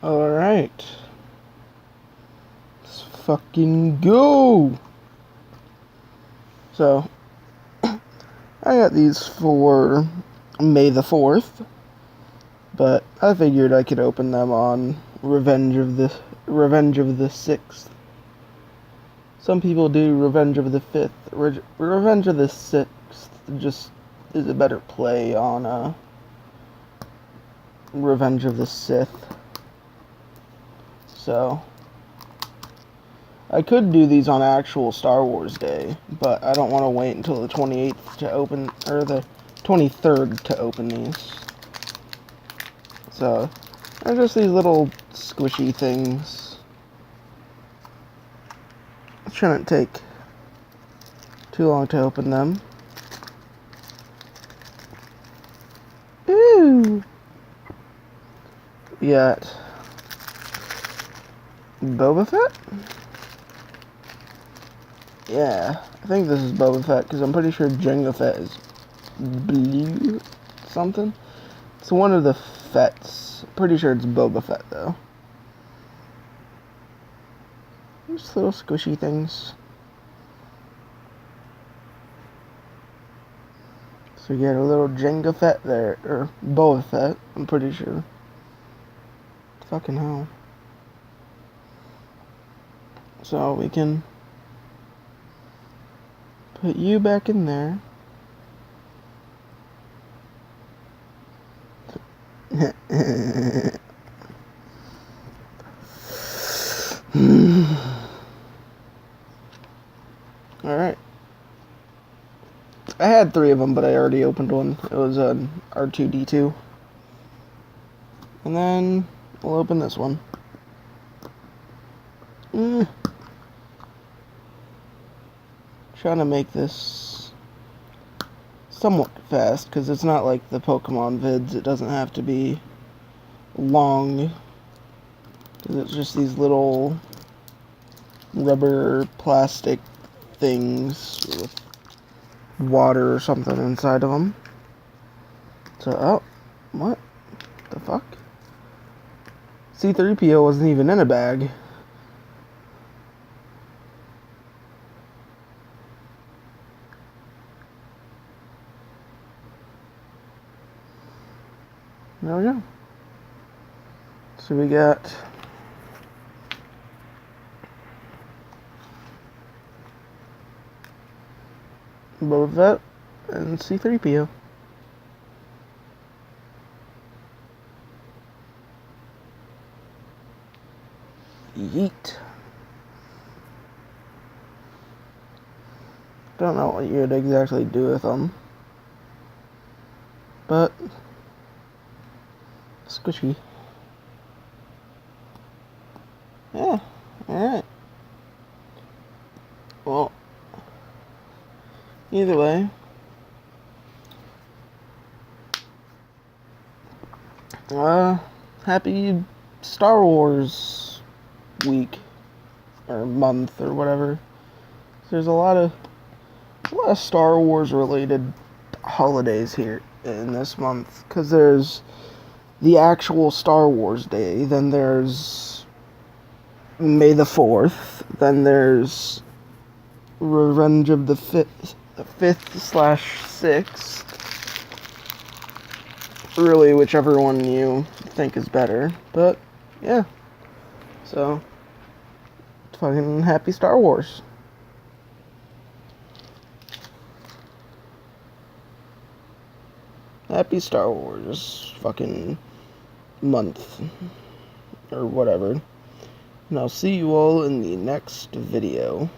Alright. Let's fucking go! So, I got these for May the 4th, but I figured I could open them on Revenge of the 6th. Some people do Revenge of the 5th. Revenge of the 6th just is a better play on Revenge of the Sith. So, I could do these on actual Star Wars Day, but I don't want to wait until the 28th to open, or the 23rd to open these. So, they're just these little squishy things. It shouldn't take too long to open them. Ooh! We got Boba Fett? Yeah, I think this is Boba Fett, because I'm pretty sure Jango Fett is blue something. It's one of the Fetts. Pretty sure it's Boba Fett, though. Just little squishy things. So you get a little Jango Fett there, or Boba Fett, I'm pretty sure. Fucking hell. So we can put you back in there. Alright. I had 3 of them, but I already opened one. It was an R2-D2. And then we'll open this one. Trying to make this somewhat fast, because it's not like the Pokemon vids. It doesn't have to be long, because it's just these little rubber plastic things with water or something inside of them. So, oh, what the fuck? C-3PO wasn't even in a bag. There we go. So we got Boba Fett and C-3PO. Yeet. Don't know what you'd exactly do with them, but squishy. Yeah, alright. Well, either way, happy Star Wars week, or month, or whatever. There's a lot of Star Wars related holidays here in this month, because there's the actual Star Wars Day, then there's May the 4th, then there's Revenge of the 5th/6th. Really, whichever one you think is better, but yeah. So, fucking happy Star Wars. Happy Star Wars fucking month, or whatever. And I'll see you all in the next video.